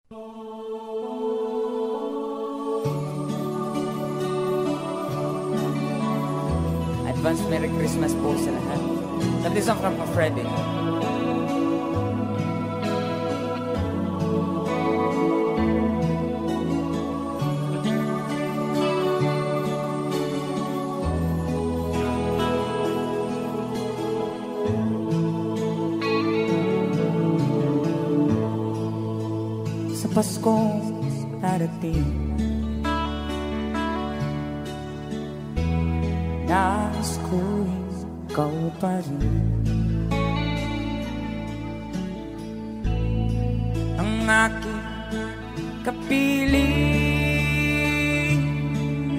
Advance Merry Christmas po sa lahat. That is from Freddy. Sa Paskong darating, nais ko'y ikaw pa rin ang aking kapiling,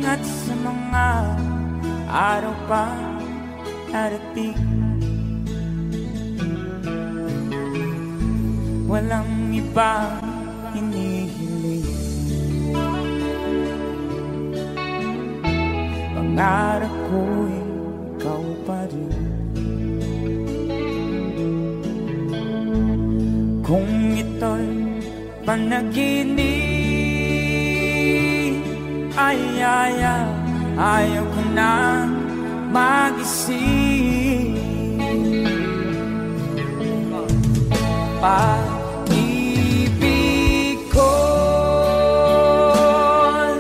at sa mga araw pa darating, walang ibang hinihiling. Pangarap ko'y ikaw pa rin. Kung ito'y panaginip, ayaw ko na mag-isip. Pag-ibig ko'y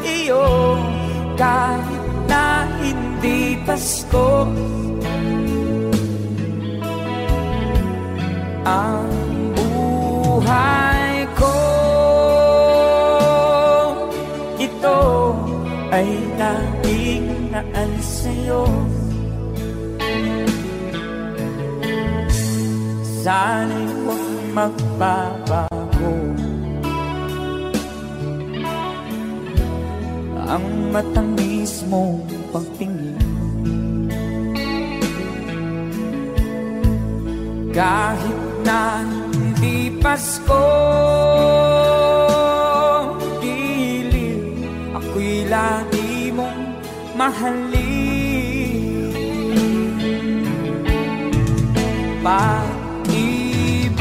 iyo, kahit na hindi Pasko. Ang buhay ko, ito ay laging naan sa'yo. Sana'y huwag magbabago ang matamis mong pagtingin. Kahit na hindi Pasko, giliw, ako'y lagi mong mahalin. Pag-ibig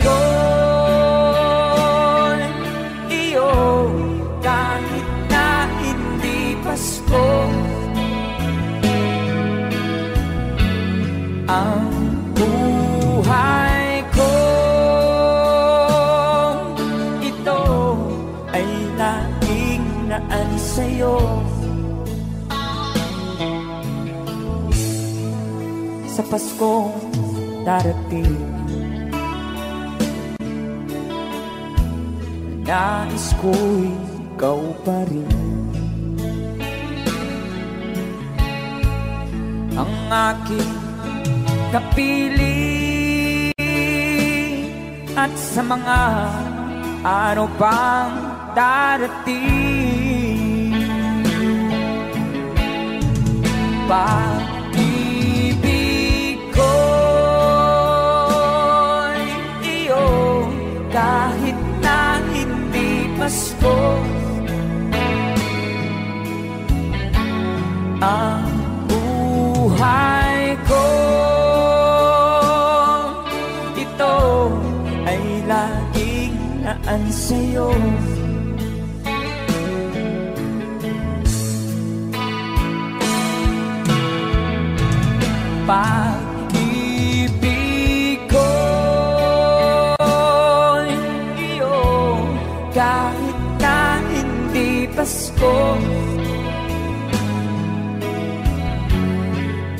ko'y iyo, kahit na hindi Pasko. Ang buhay ko, ito ay laging naan sa'yo. Sa Paskong darating, nais ko'y ikaw pa rin ang aking kapiling, at sa mga araw pang darating, pag-ibig ko'y iyo, kahit na hindi Pasko. Ang buhay ko, ito ay laging naan sa'yo. Pag-ibig ko'y iyo, kahit na hindi Pasko.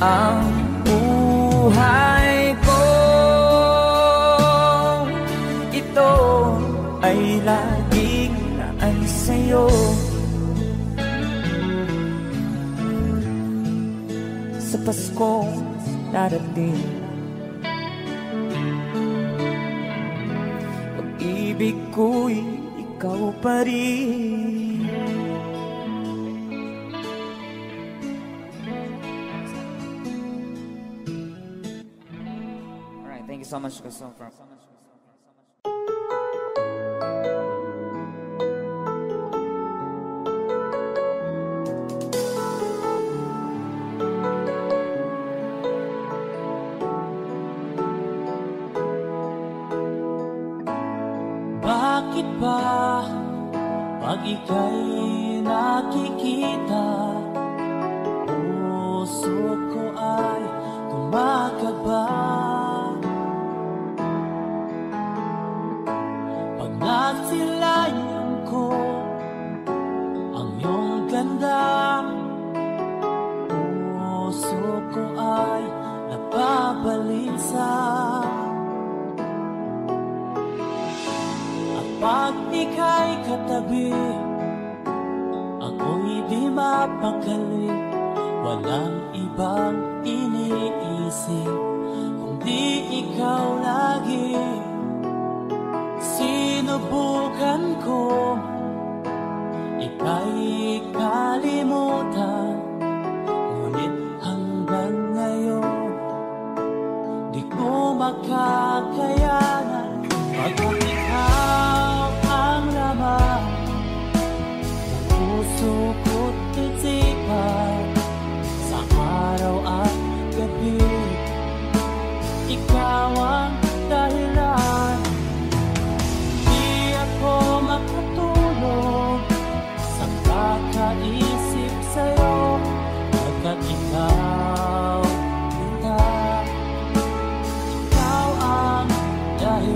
Ang buhay ko, ito ay laging naan sa'yo. Sa Paskong darating, pag-ibig ko'y ikaw pa rin. Alright, thank you so much, Christopher. Bakit ba pag ika'y nakikita, puso ko ay kumakaba? Pag nasilayan ko ang iyong ganda, puso ko ay napabalisa. Pag ika'y katabi, ako'y di mapakali. Walang ibang iniisip kundi ikaw lagi. Sinubukan ko ika'y kalimutan, ngunit hanggang ngayon di ko makakayanan. Pagkat ikaw ang laman ng puso ko't isipan, sa araw at gabi ikaw ang dahilan. Di ako makatulog sa kakaisip sa'yo, pagkat ikaw, ikaw ang dahilan.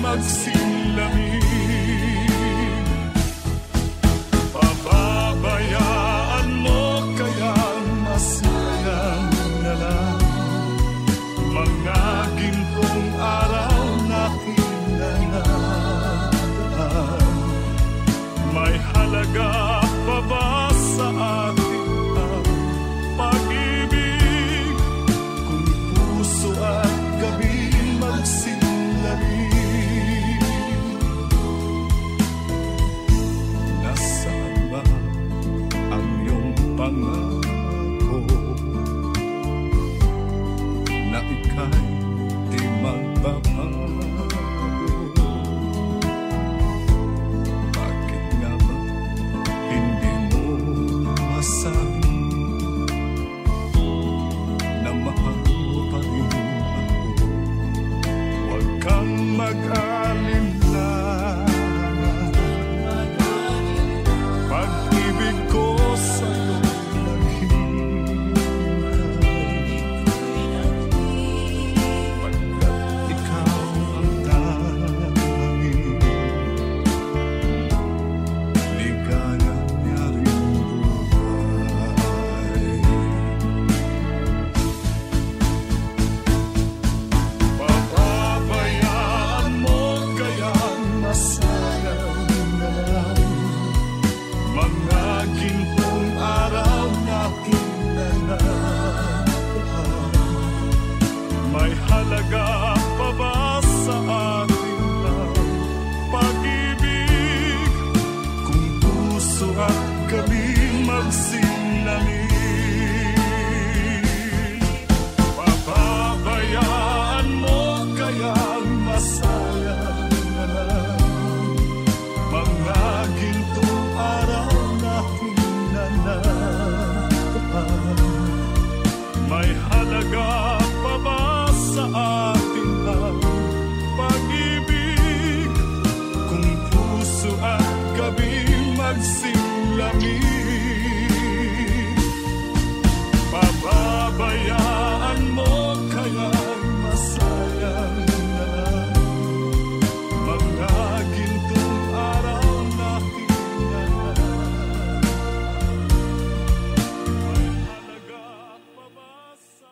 magsilamig. Pababayaan mo kaya masayang na lang mga gintong araw na kinanadaan. May halaga pa ba sa atin ang pag-ibig kung puso at gabi magsilamig? Nasaan ba ang iyong pangako na ika'y di magbabago? Bakit nga ba hindi mo masabi na mahal mo pa rin ako? Huwag kang mag-alinlangan, pag-ibig ko sa'yo naghihintay, pagkat ikaw ang tanging ligaya niya rin buhay. Pababayaan mo kaya masayang na lang mga gintong araw na kinanadaan. May halaga pa ba sa atin ang pag-ibig kung puso at gabi magsilamig? Pababayaan mo kaya masayang na lang mga gintong araw na kinanadaan. May halaga pa ba sa atin ang pag-ibig kung puso at gabi magsilamig? Pababayaan mo kaya masayang na lang mga gintong araw na kinanadaan. May halaga pa ba sa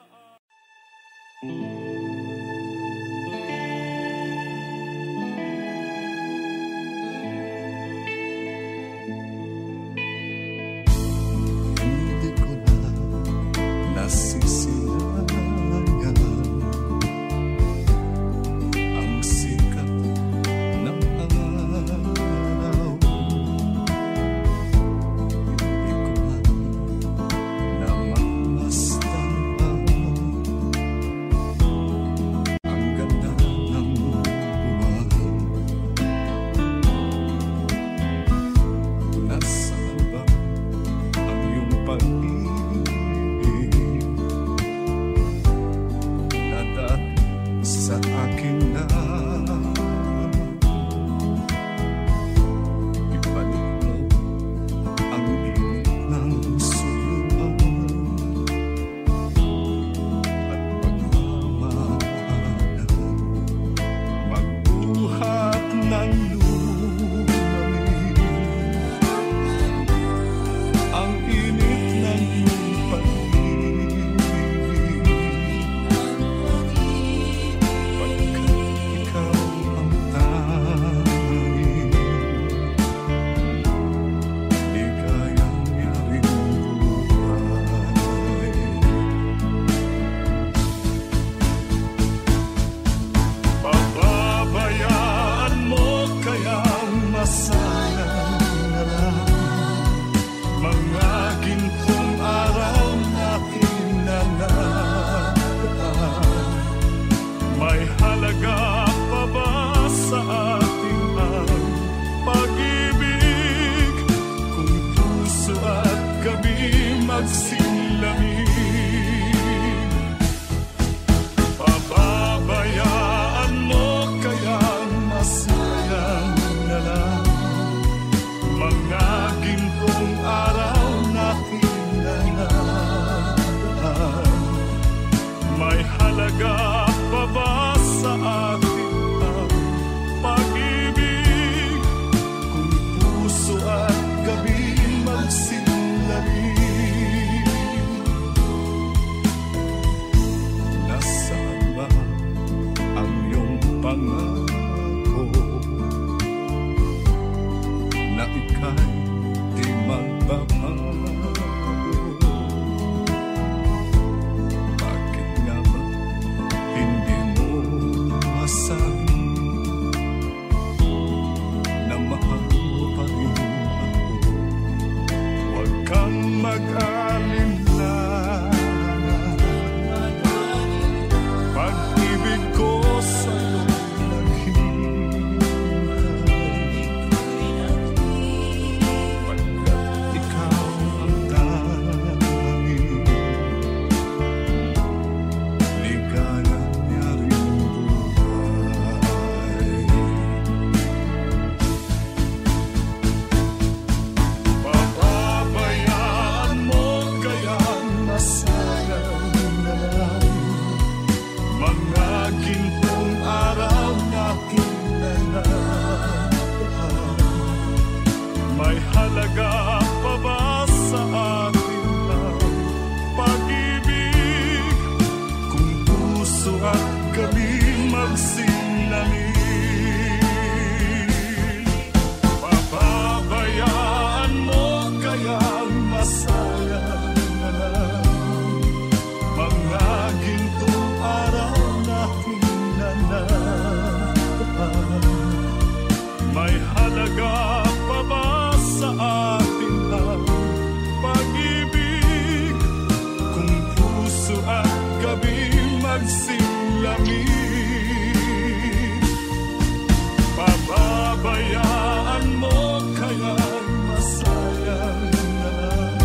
magsimlamig. Pababayaan mo kaya masayang na lang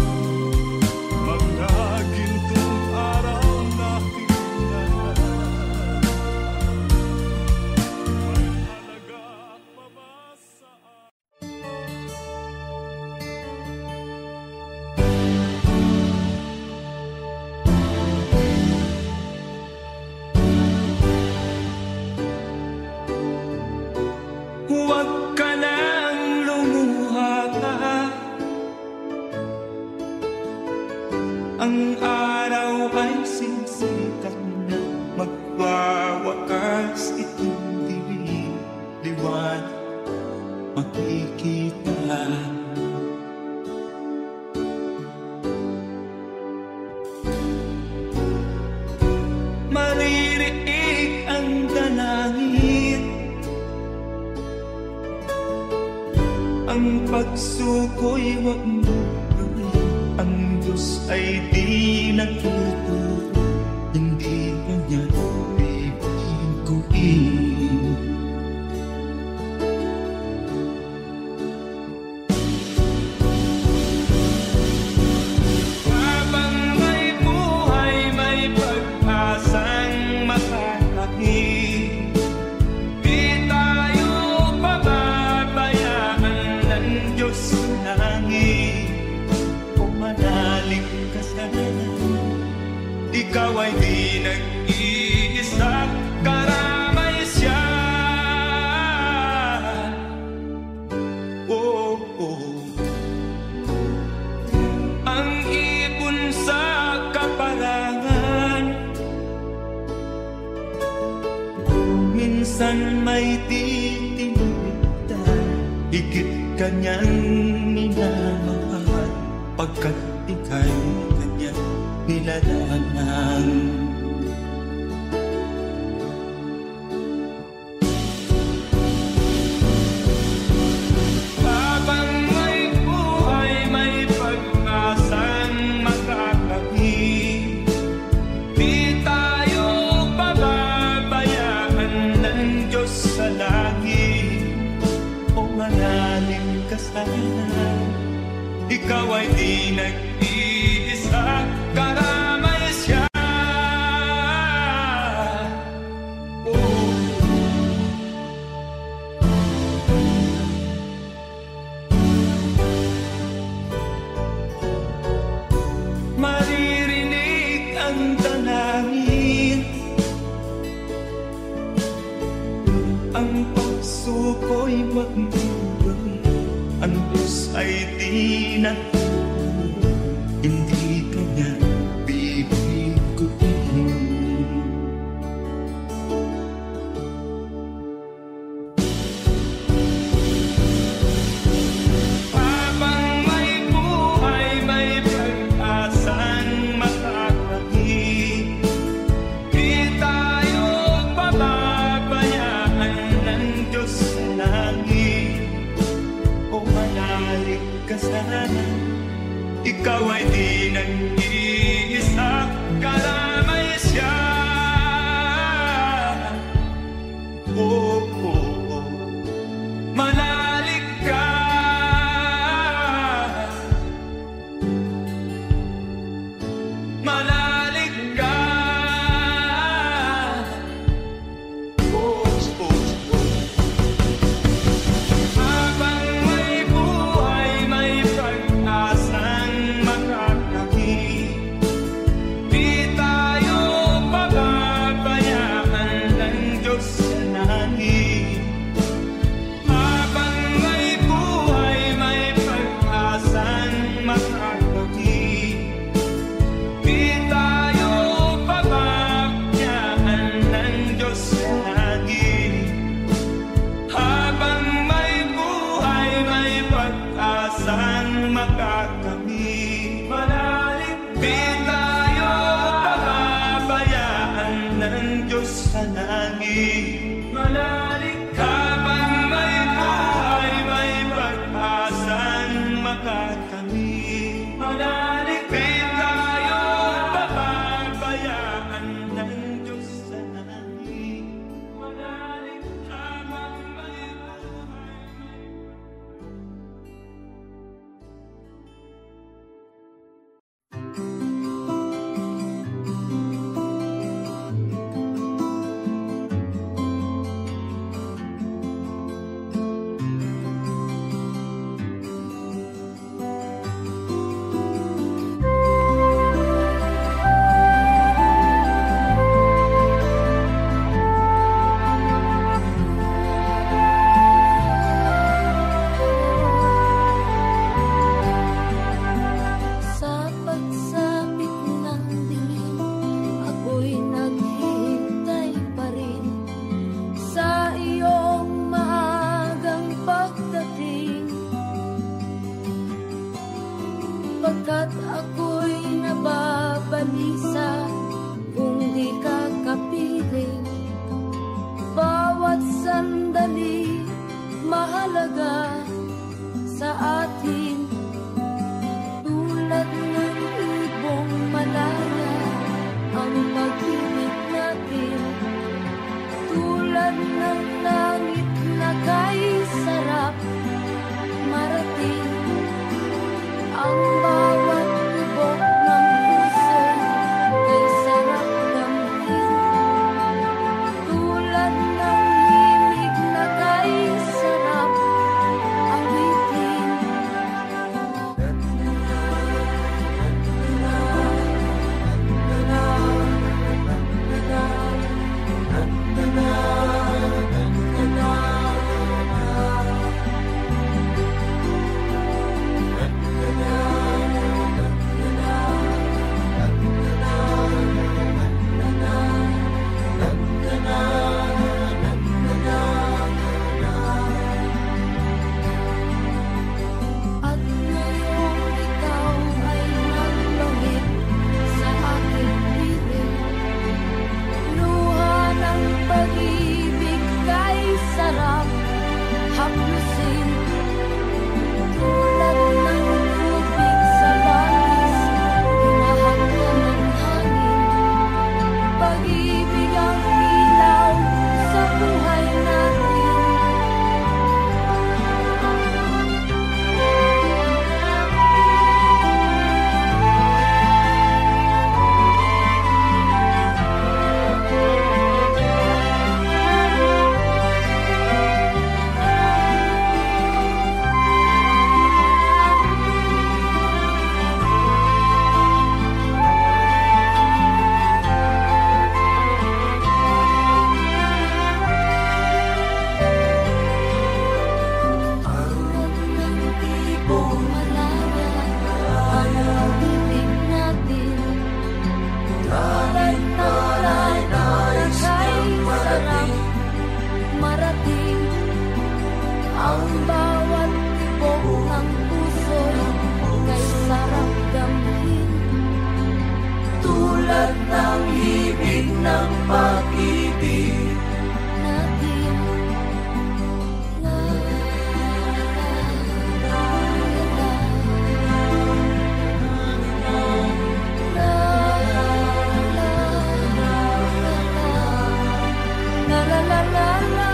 mga gintong araw na pinangarap. May halaga pa ba sa Huwag ka nang lumuha pa. Ang araw ay sisikat na magwawakas. Itong dilim, liwanag makikita. Maririnig ang dalangin. Ang pagsuko'y wag mo gawin. Ang Diyos ay di nagtuturo. Hindi mo niya bibiguin. Habang may buhay, may pag-asang makakakit. Di tayo pababayaan ng Diyos sa langit. Kung manalig ka sana, ikaw ay di nag-iisa, karamay siya. Oh, oh. Ang ibon sa kaparangan, minsan may titinitan. Higit kanyang minamahal, pagkat ika'y kanyang nilalangan. Habang may buhay, may pag-asang makakakit. Di tayo pababayaan ng Diyos sa langit. O manalig ka sana, ikaw ay di nag-iisa, karamay siya. Oh. Maririnig ang dalangin. Ang pagsuko'y wag mo gawin. Ang Diyos ay di nagtuturo. Hindi ka niya bibiguin. Habang may buhay, may pag-asang makakakit. Di tayo pababayaan ng Diyos sa langit. O manalig ka sana, ikaw ay di nag-iisa, karamay siya. Oh, oh, oh. Manalig ka. Manalig ka. Oh, oh, oh. Habang may buhay, may pag-asang makakakit. Di tayo pababayaan ng Diyos sa langit. sarap haplusin, tulad ng tubig sa langis, hinahanggan ng hangin. Pag-ibig ang ilaw sa buhay natin. Ang bawat tibok ng puso'y kay sarap damhin, tulad ng hibig ng pag-ibig natin. La, la, la, la, la.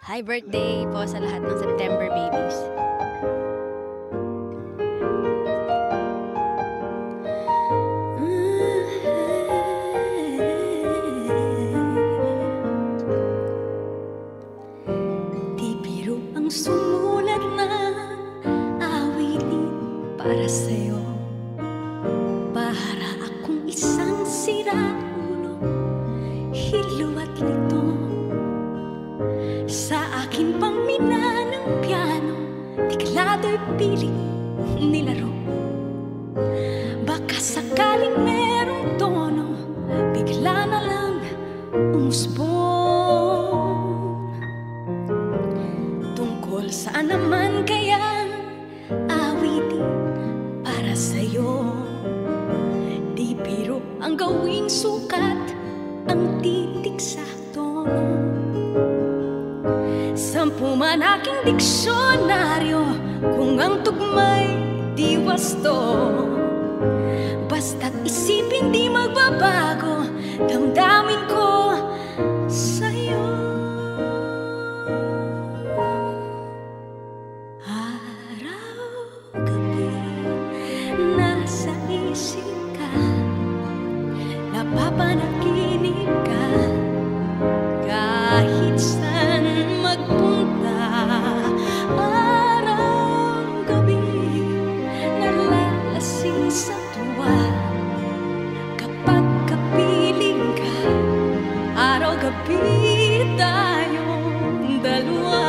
Hi birthday po sa lahat ng September babies. Di biro ang sumulat na awitin para sa'yo. Para akong isang siraulo, hilo at lito. Sa akin pang mina ng piano, tiklado'y piling nilaro. Baka sakaling merong tono, bigla na lang umusbong. Tungkol saan naman kaya awitin para sa'yo? Di biro ang gawing sukat, ang titik sa tono. Sampu man aking diksyonaryo, kung ang tugma'y di wasto. Basta't isipin di magbabago, damdamin ko sa'yo. Araw-gabi nasa isip ka, napapanaginip ka. Kahit saan magpunta, araw-gabi nalalasing sa tuwa. Kapag kapiling ka, araw-gabi tayong dalawa.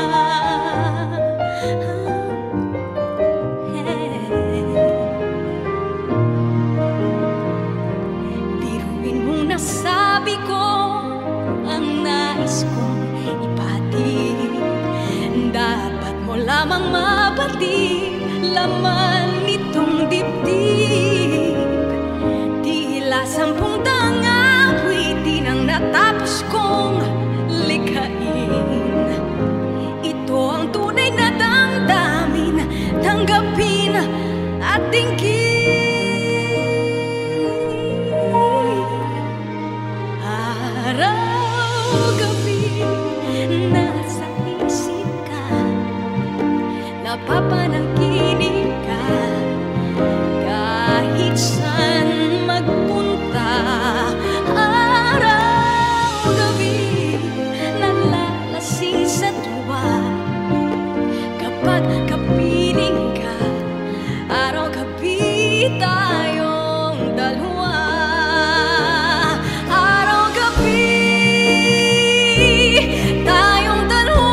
Biruin mo na sabi ko ang nais kong ipahatid. Dapat mo lamang mabatid laman nitong dibdib. Tila 10 taong awitin ang natapos kong likhain. Ito ang tunay na damdamin, tanggapin at tingin. Araw-gabi nasa isip ka, napapanaginip ka. Kahit saan magpunta, araw-gabi nalalasing sa tuwa. Kapag kapiling ka, araw-gabi tayong dalawa. Araw-gabi tayong dalawa.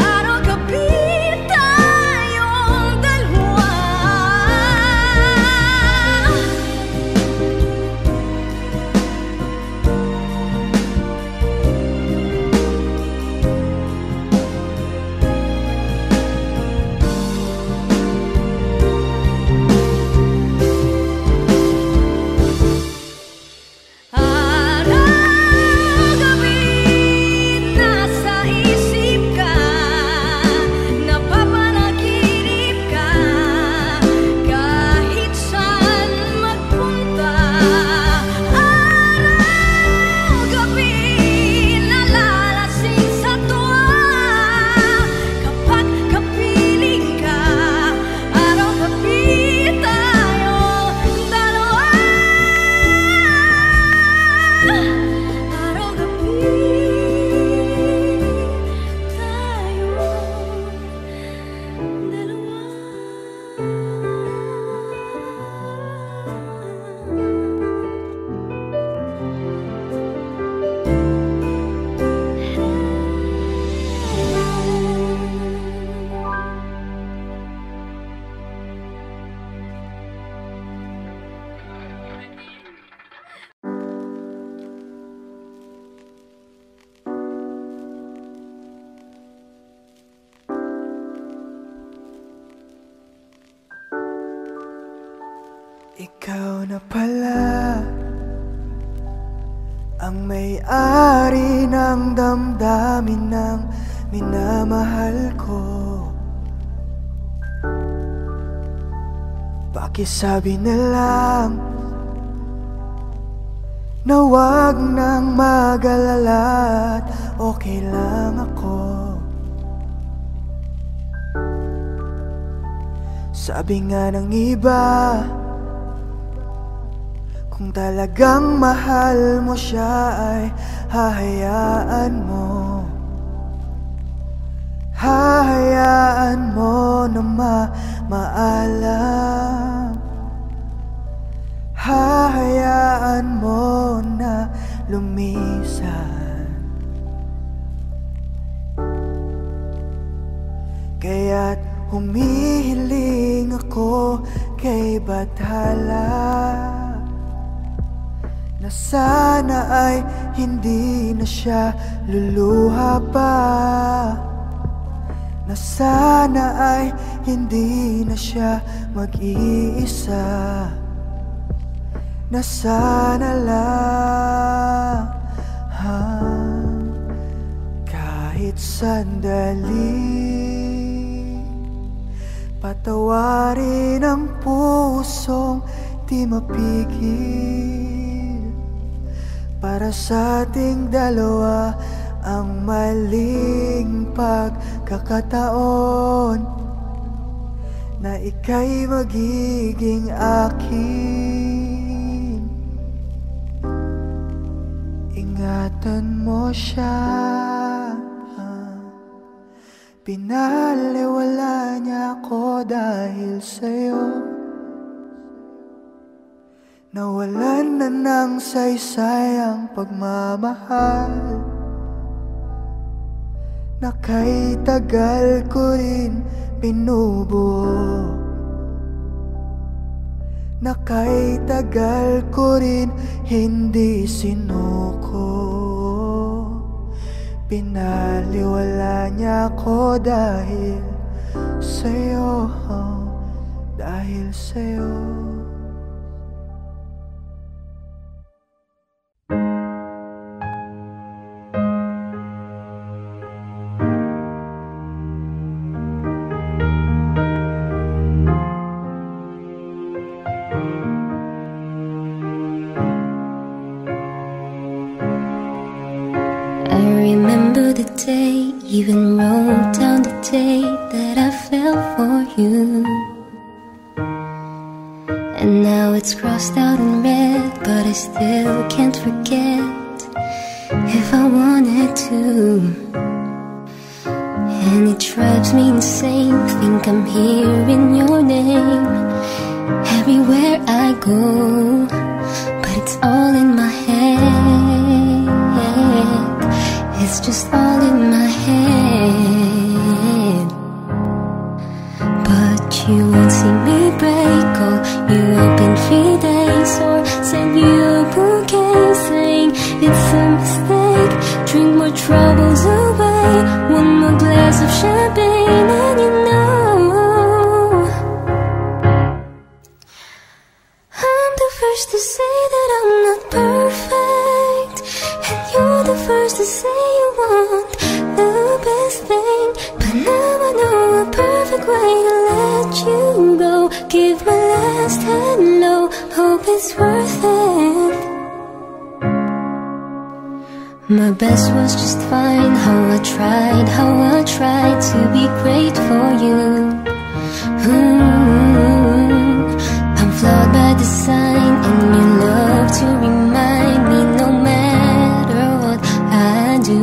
Araw-gabi tayong dalawa. Araw-gabi nasa isip ka, napapanaginip ka. Kahit saan magpunta, araw-gabi nalalasing sa tuwa. Kapag kapiling ka, araw-gabi tayong dalawa. Araw-gabi tayong dalawa. Ikaw na pala ang may-ari ng damdamin ng minamahal ko. Pakisabi na lang na wag nang mag-alala at okay lang ako. Sabi nga ng iba, kung talagang mahal mo siya ay hahayaan mo. Hahayaan mo na maalam. Hahayaan mo na lumisan. Kaya't humihiling ako kay Bathala na sana ay hindi na siya luluha pa, na sana ay hindi na siya mag-iisa, na sana lang kahit sandali patawarin ang pusong di mapigil. Para sa ating dalawa ang maling pagkakataon na ika'y magiging akin. Ingatan mo siya. Pinaliwala niya ako dahil sa'yo. Nawalan na ng saysay ang pagmamahal na kay tagal ko rin binubuo, na kay tagal ko rin hindi sinuko. Pinaliwala niya ako dahil sa'yo, dahil sa'yo. Even wrote down the day that I fell for you. And now it's crossed out in red, but I still can't forget if I wanted to. And it drives me insane, think I'm hearing your name everywhere I go, but it's all in my head. It's just all in my head. But you won't see me break, call you up in 3 days, or send you a bouquet saying it's a mistake. Drink more troubles away, one more glass of champagne, and you know I'm the first to say that I'm not perfect, and you're the first to say you want the best thing. But now I know a perfect way to let you go. Give my last hello, hope it's worth it. My best was just fine, how I tried to be great for you. I'm flawed by design, and you love to remind me no matter what I do.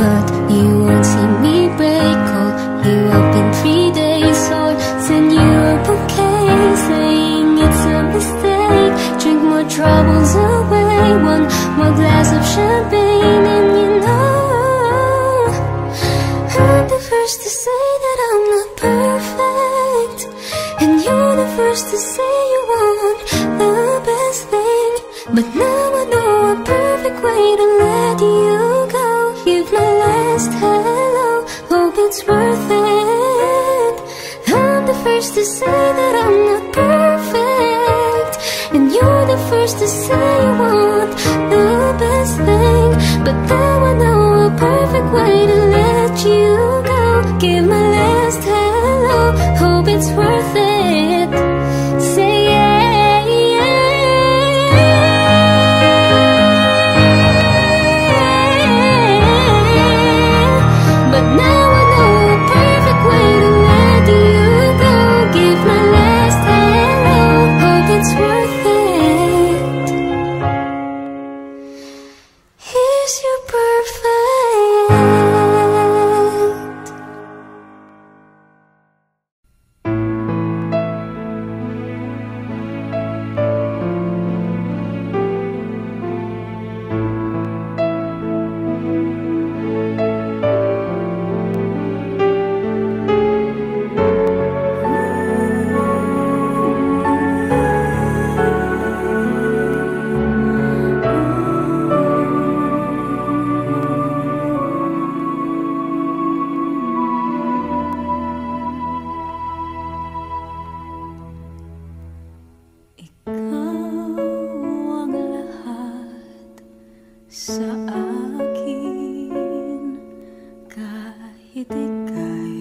But you won't see me break, call you up in 3 days, or send you a bouquet saying it's a mistake. Drink more troubles away, one more glass of champagne, and you know I'm the first to say that I'm not perfect, and you're the first to say you want the best thing. But now I know a perfect way to let you go. Give my last hello, hope it's worth it. I'm the first to say that I'm not perfect, and you're the first to say you want the But now I know a perfect way to let you go. Give my last hello, hope it's worth it. Say yeah, yeah. But now I know a perfect way to let you go. Give my last hello, hope it's worth it. Here's your perfect. Sa akin, kahit ika'y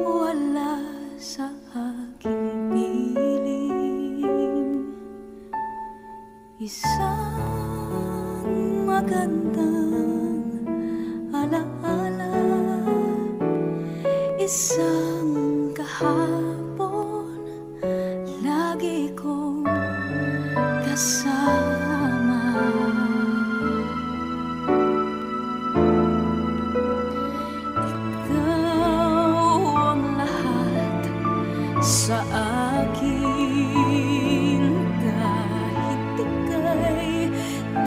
wala sa aking piling, isang magandang alaala, isang kahapon, lagi kong kasama. Sa akin, kahit ika'y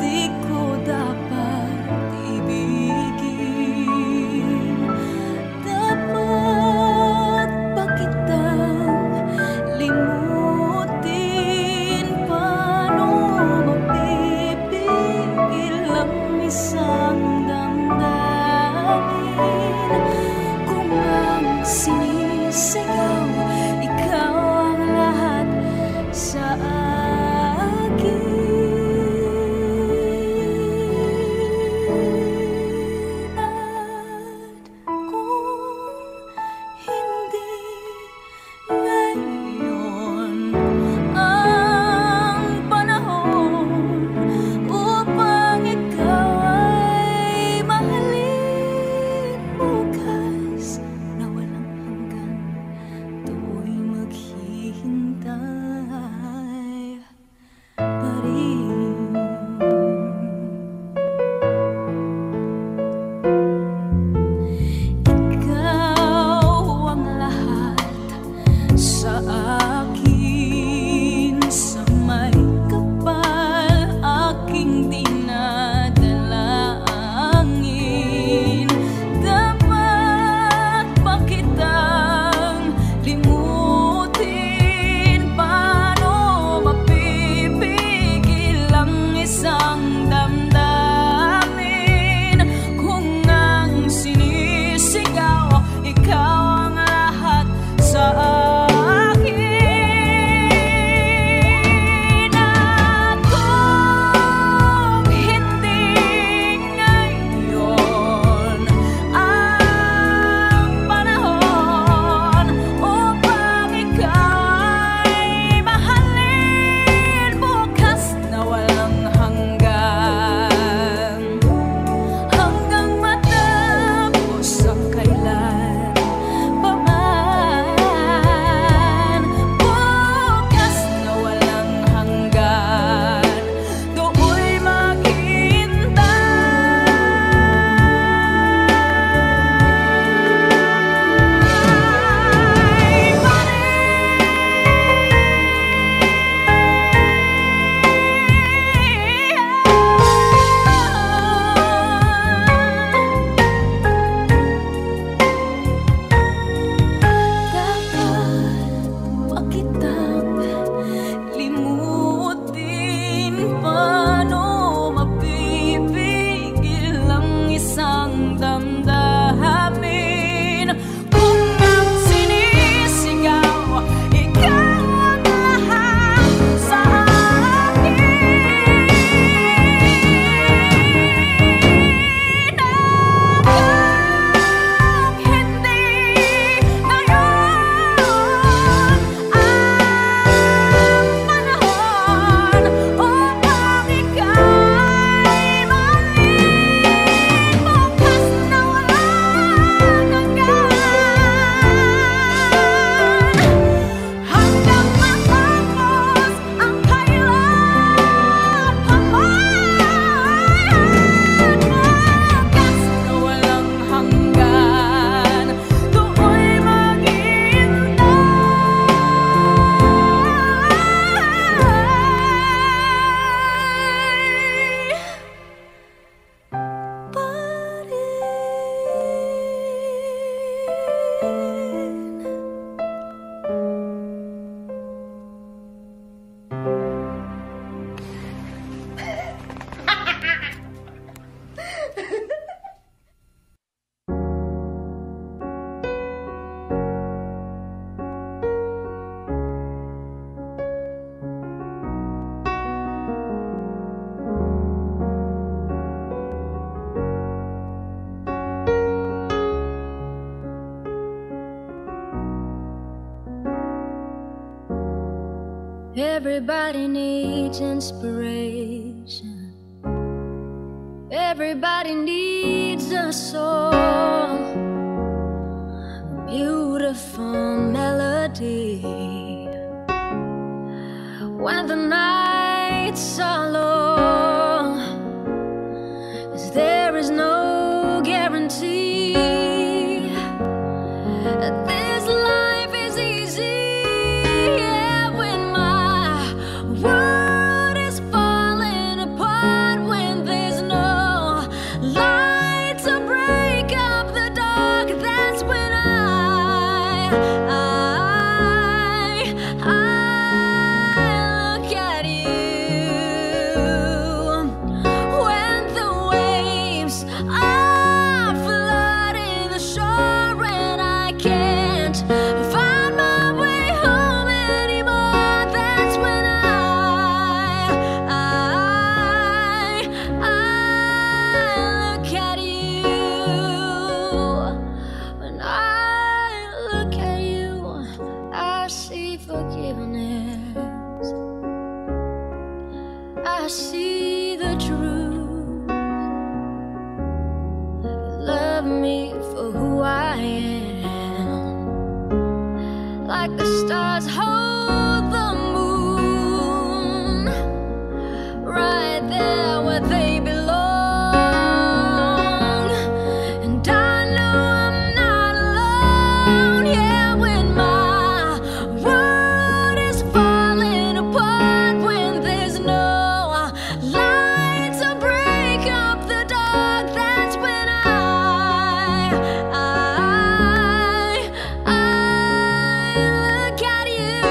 di ko dapat ibigin, dapat ba kitang limutin? Paano mapipigil ang isang damdamin kung ang sinisigaw ikaw ang lahat? Everybody needs inspiration. Everybody needs a song, a beautiful melody. When the nights are long, 'cause there is no guarantee that this life is easy. Yeah, when my world is falling apart, when there's no light to break up the dark, that's when I look at you. When the waves are flooding the shore and I can't find my way home anymore, that's when I look at you. When I look at you, I see forgiveness. I see the truth. Love me for who I am, like the stars hold the moon, right there where they belong. And I know I'm not alone. Yeah, when my world is falling apart, when there's no light to break up the dark, that's when I look at you.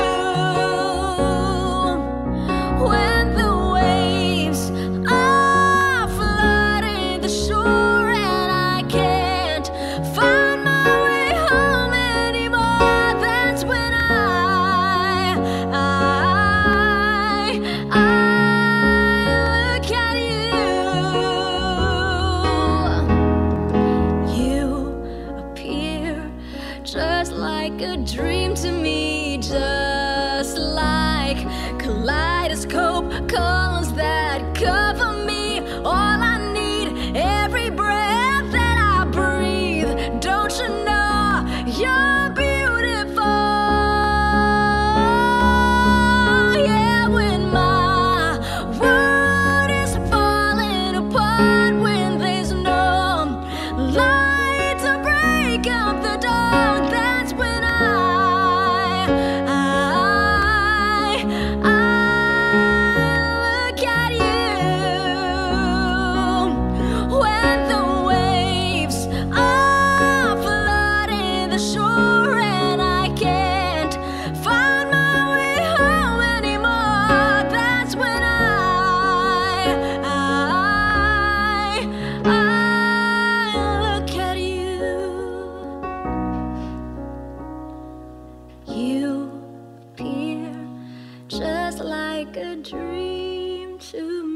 When the waves are flooding the shore and I can't find my way home anymore, that's when I look at you. You appear just like a dream to me, just like kaleidoscope colors that cover me. All I need, every breath that I breathe. Don't you know you're beautiful? Yeah, when my world is falling apart, when there's no light to break up the dark, that's when I look at you. When the waves are flooding the shore and I can't find my way home anymore, that's when I look at you. You appear just like a dream to me.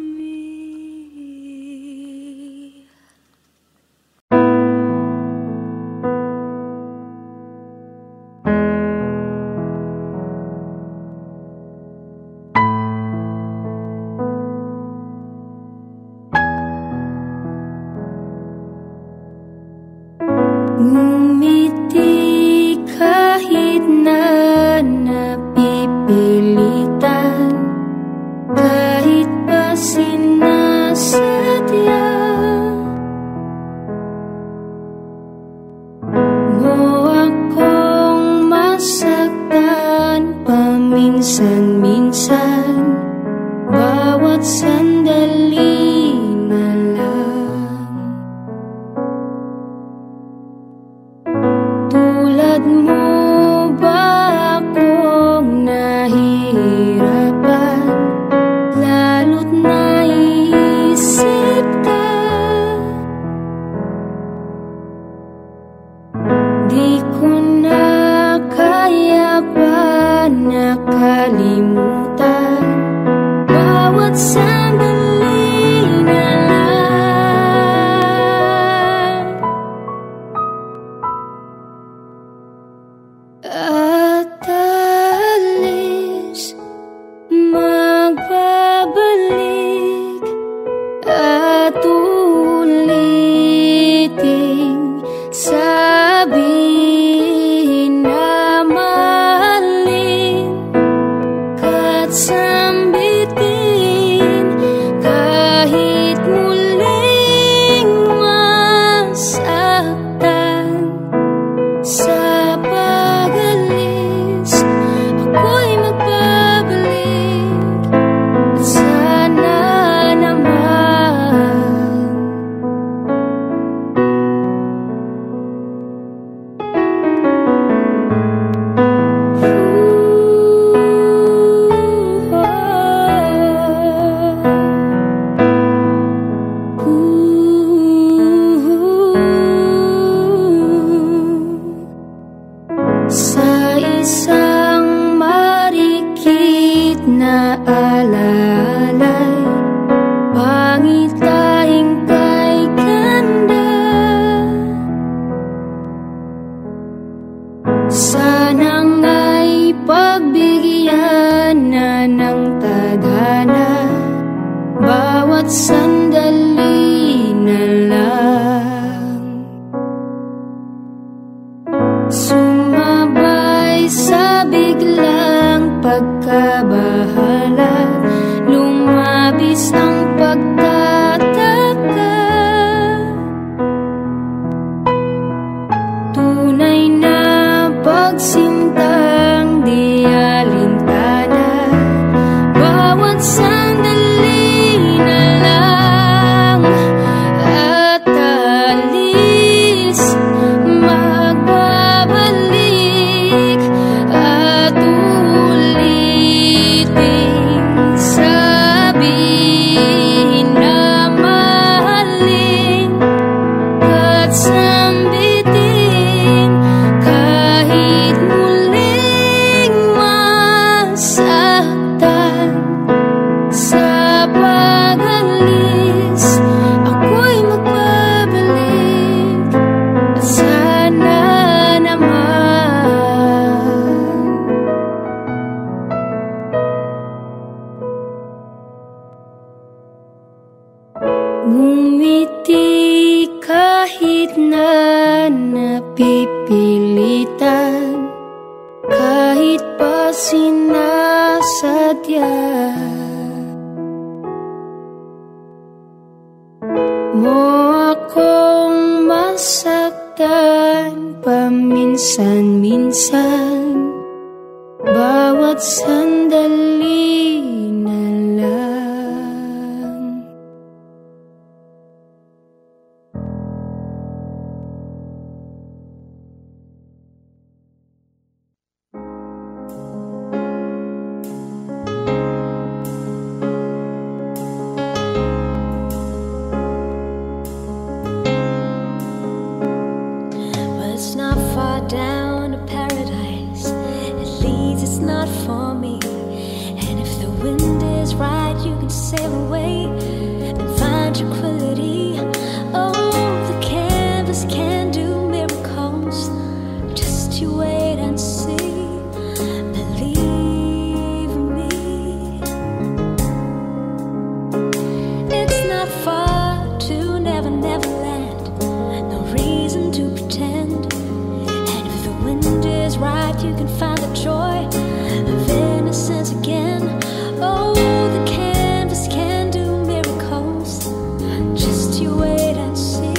Ngumiti kahit na napipilitan, kahit pa sinasadya mo akong masaktan paminsan-minsan, bawat sandali na lang. Tulad mo ba akong nahihirapan, lalo't naisip ka? Di ko na kaya pa nakalimutan dakilang pagkabahala, lumabis ang pagtataka. Tunay na pagsintang di alintana, bawat sandali na lang at alis, magbabalik at ulitin, sabihin na mahalin at sambitin, kahit muling masaktan. Sa pag-alis, ako'y magbabalik at sana naman. Ngumiti kahit na napipilitan, kahit pa sinasadya mo akong masaktan paminsan-minsan, bawat sandali na lang. Well, it's not far down to paradise. At least it's not for me. And if the wind is right, you can sail away and find tranquility. Oh, the canvas can do miracles. Just you wait and see. Believe me. It's not far to Never Never Land. No reason to pretend. And if the wind is right, you can find the joy of innocence again. Oh, the canvas can do miracles. Just you wait and see.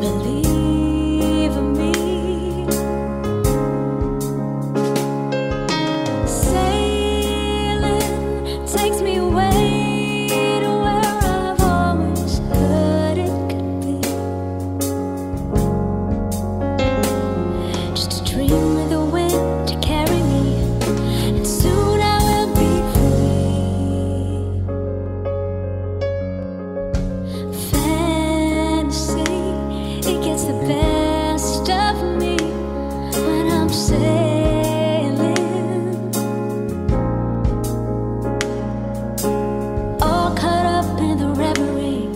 Believe me. Sailing takes me away to where I've always heard it could be. Just a dream with the wind to carry me, and soon I will be free. Fantasy, it gets the best of me when I'm sailing, all caught up in the reverie.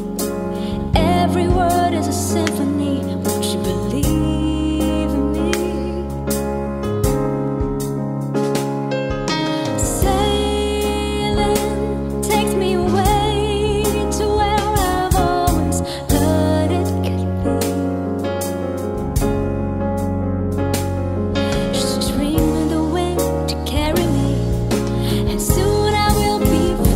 Every word is a symphony. Won't you believe in me? Sailing takes me away to where I've always heard it could be. Just a dream with the wind to carry me, and soon I will be free.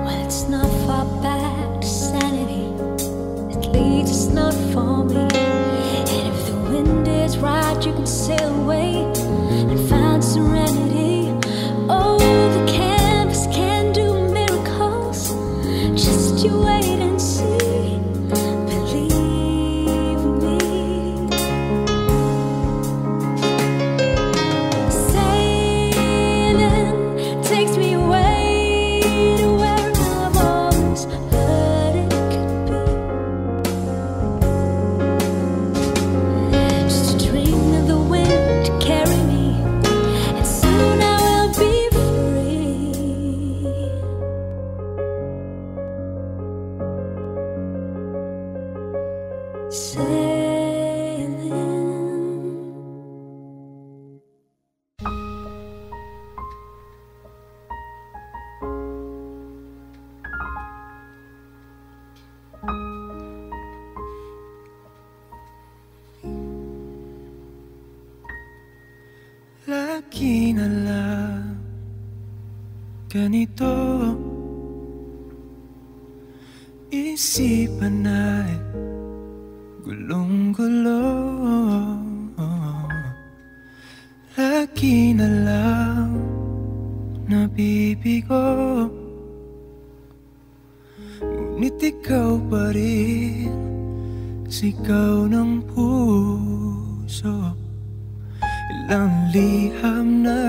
Well, it's not far back to sanity. At least it's not for me. And if the wind is right, you can sail away and find serenity. Oh, the canvas can do miracles. Just you wait and see. Believe me. Sailing takes me away to where I've always heard it could be. Just a dream of the wind to carry ito. Isipan ay gulong-gulo. Lagi na lang nabibigo, ngunit ikaw pa rin sigaw ng puso. Ilang liham na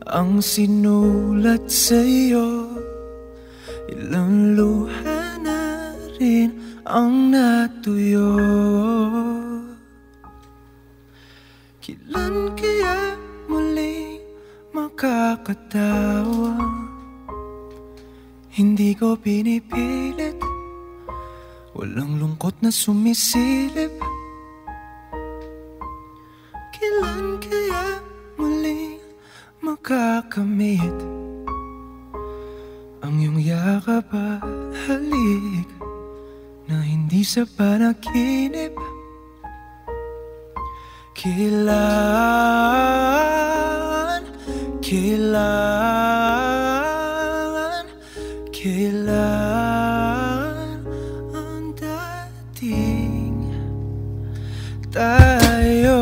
ang sinulat sa'yo, ilang luha na rin ang natuyo. Kailan kaya muli makakatawa? Hindi ko pinipilit, walang lungkot na sumisilip. Kailan kaya muli makakamit ang iyong yakap at halik na hindi sa panaginip? Kailan ang dating tayo?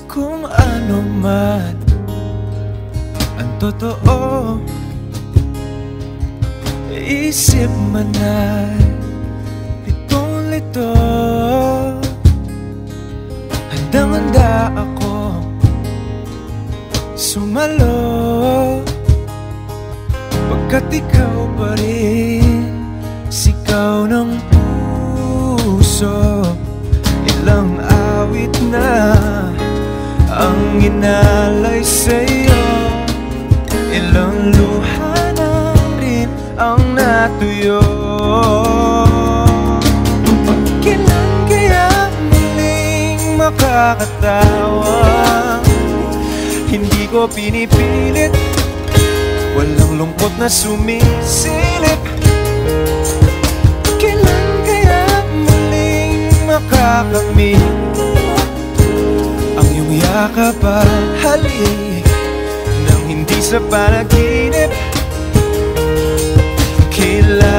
Kung ano man ang totoo, isip man ay litong-lito. Handang-handa ako sumalo, pagkat ikaw pa rin sigaw ng puso. Ilang awit na ang inalay sa'yo, ilang luha na rin ang natuyo. Kailan kaya muling makakatawa? Hindi ko pinipilit, walang lungkot na sumisilip. Kailan kaya muling makakamit ang iyong yakap at halik nang hindi sa panaginip? Kailan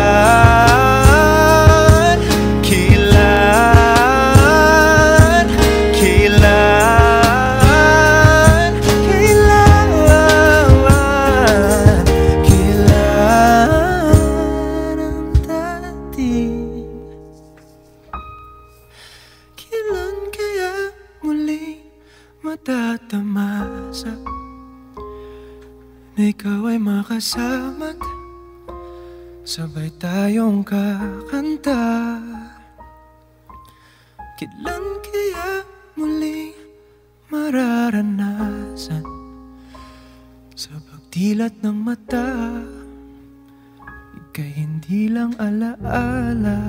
ang dating? Kailan kaya muli matatamasa na ikaw ay makasama't sabay tayong kakanta? Kailan kaya muli mararanasan sa pagdilat ng mata, ika'y hindi lang alaala.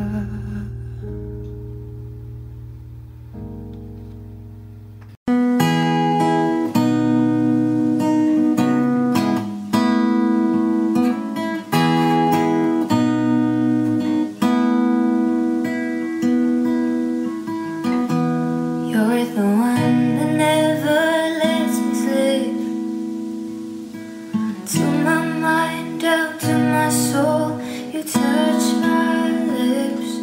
You're the one that never lets me sleep. To my mind, down to my soul, you touch my lips.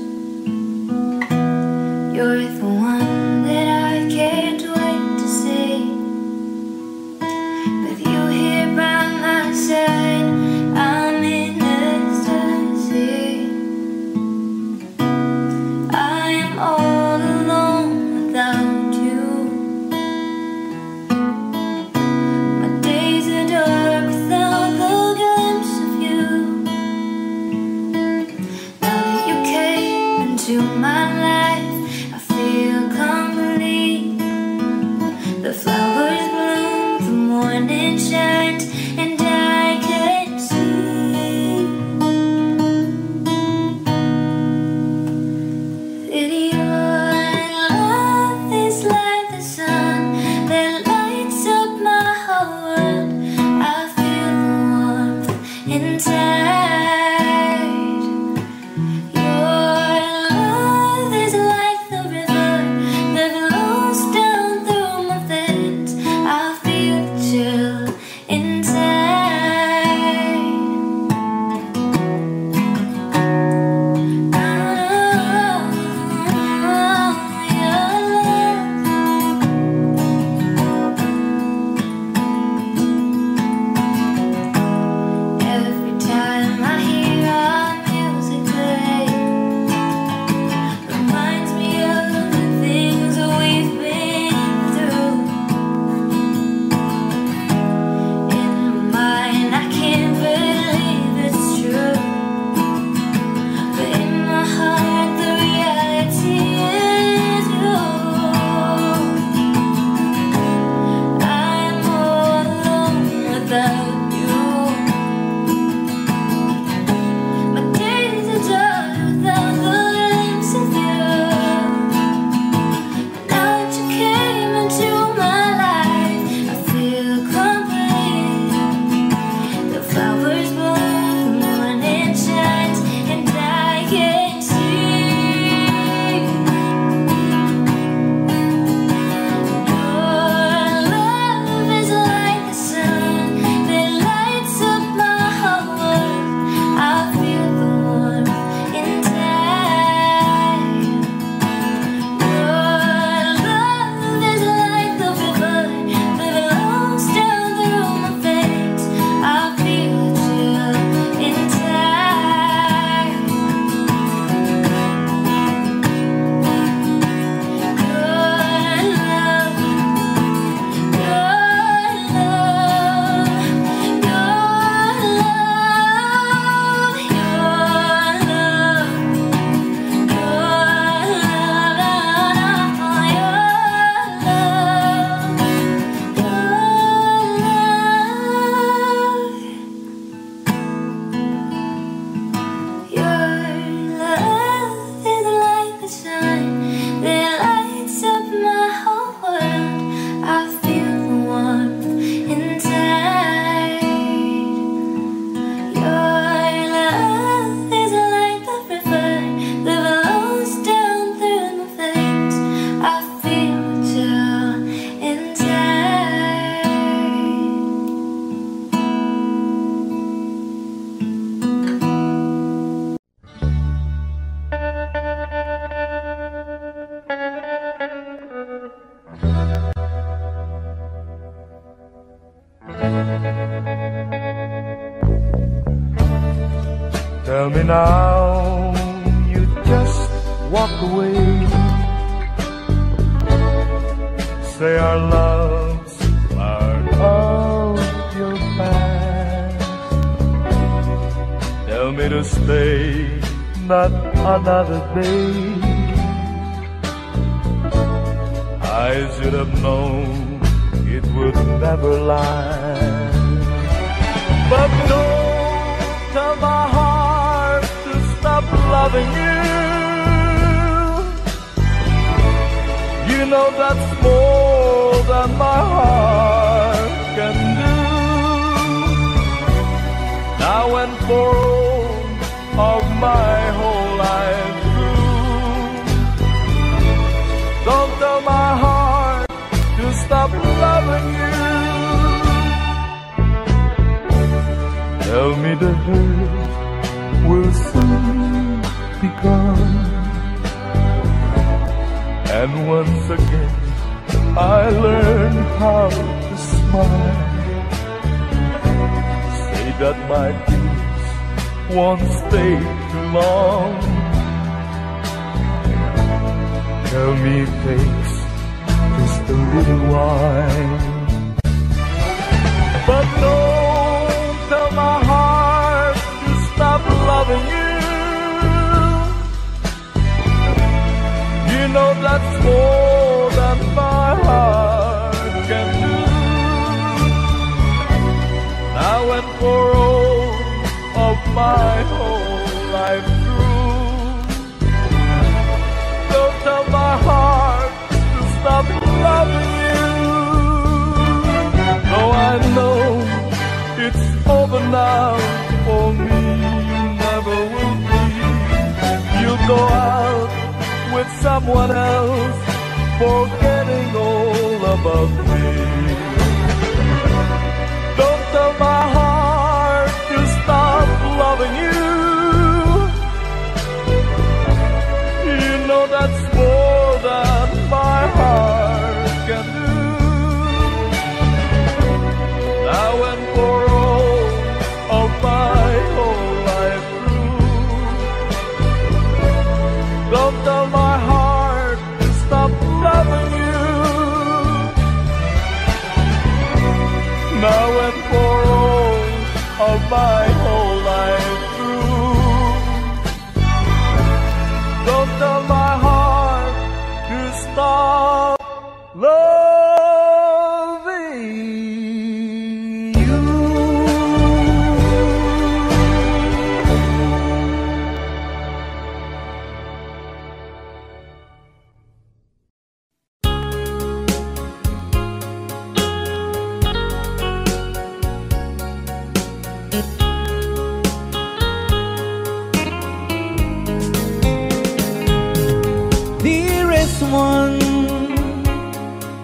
me now, you just walk away. Say our love's part of your past. Tell me to stay, not another day. I should have known it would never last. But don't tell my heart to stop loving you. You know that's more than my heart can do. Now and for all of my whole life through, don't tell my heart to stop loving you. Tell me the hurt will soon be gone, and once again I learn how to smile. Say that my tears won't stay too long. Tell me it takes just a little while. But don't tell my heart to stop loving you. You know that's more than my heart can do. Now and for all of my whole life through, don't tell my heart to stop loving you. No, I know it's over now for me. You never will be. You'll go out with someone else, forgetting all about me. Don't tell my heart to stop loving you. You know that's more than my heart can do. Now and for all of my whole life through, don't tell my heart to stop loving you. Now and for all of my whole life through, don't tell my heart to stop loving you. Dearest one,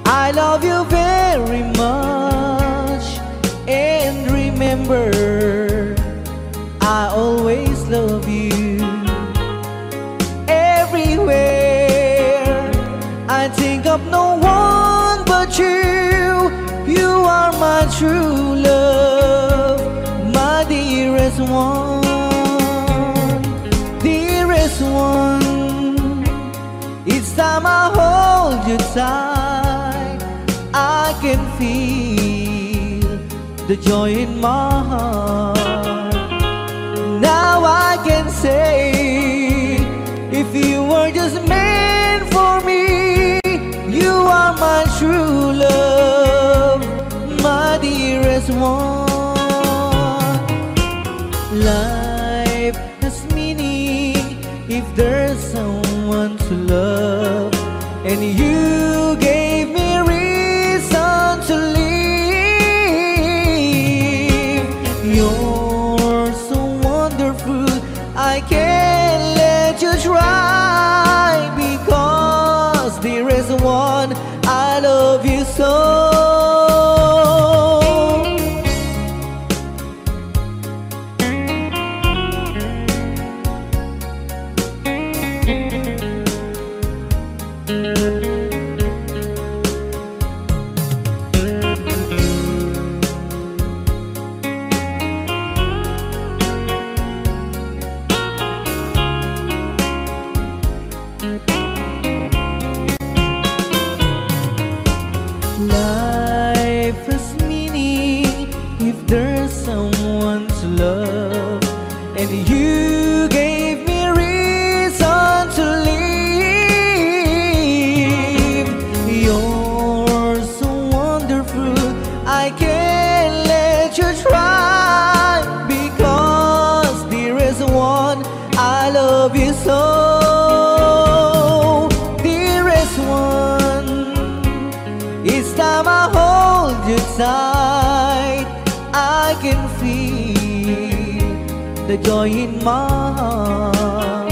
I love you very much. And remember, I always love you. Everywhere I think of no one but you. You are my true love, my dearest one. Dearest one, each time I hold you tight, I can feel the joy in my heart. Now I can say, if you were just meant for me, you are my true love, my dearest one. Life has meaning if there's someone to love, and you gave me reason to live. You're so wonderful, I can't let you try, because there is one, I love you so. love you so, dearest one. Each time I hold you tight, I can feel the joy in my heart.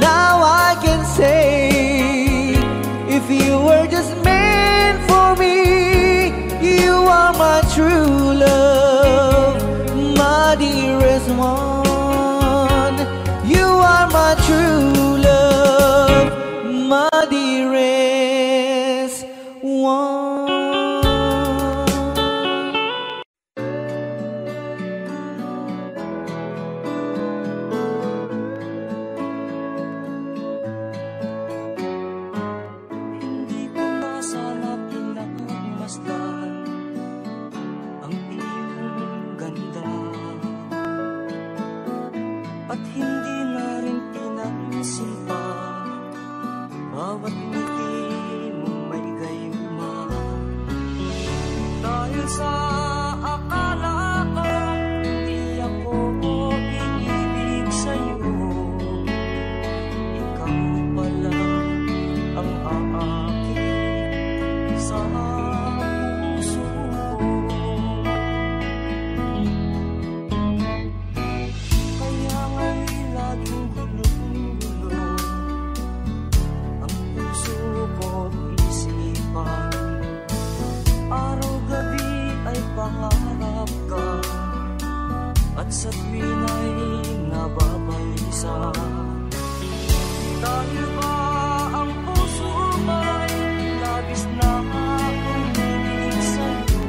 Now I can say, if you were just meant for me, you are my true love, my dearest one. You are my true love, my dearest one. At hindi na rin pinansin pa bawat ngiti mong may gayuma. Dahil sa akala ko hindi ako iibig sa'yo, ikaw pala ang aakit sa puso ko. Pangarap ka at sa tuwin ay nababalisa. Dahil ba ang puso ay labis na umiibig sa'yo,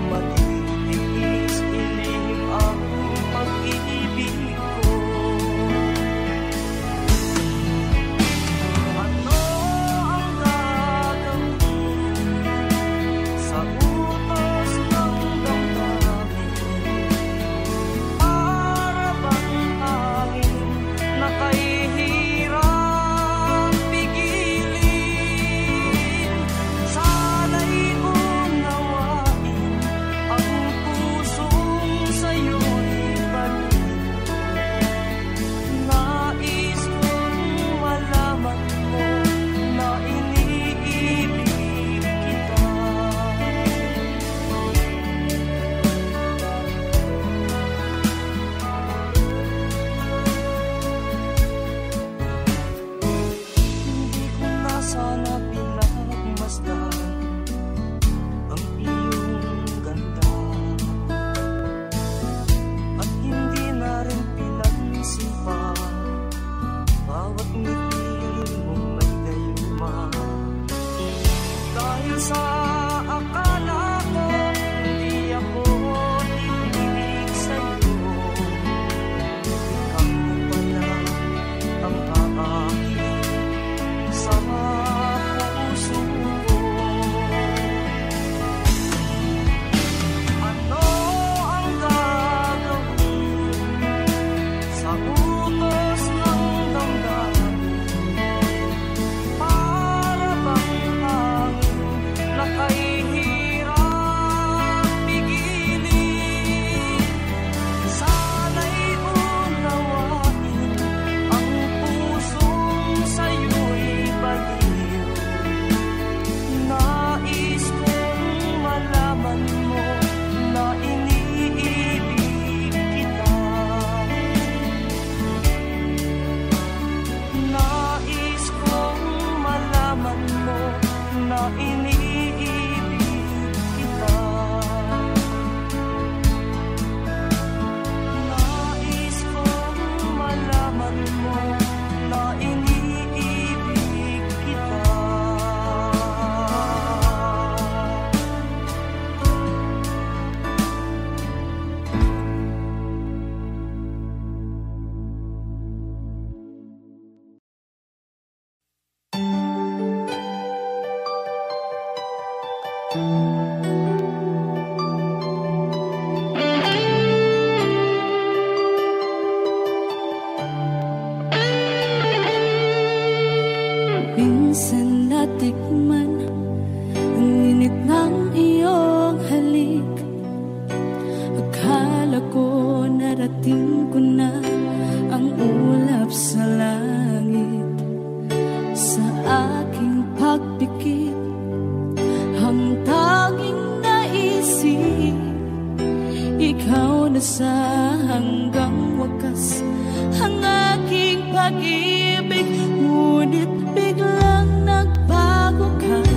matitiis ilim ang pag-ibig ko. Sana pinagmasdan ang iyong ganda at hindi na rin pinansin pa bawat ngiti mong may gayuma. Dahil sa akala ko hindi ako iibig sa'yo, ikaw pala ang aakit sa puso ko. Ano ang gagawin sa utos ng damdamin? Para bang hangin na kahihirap pigilin? Sana'y unawain ang pusong sa'yo'y baliw. Nais kong malaman mo na iniibig kita. Nais kong malaman mo na iniibig kita. Nais kong malaman mo na iniibig kita. Minsan natikman ang init ng iyong halik. Akala ko ikaw na sa hanggang wakas ang aking pag-ibig, ngunit biglang nagbago ka.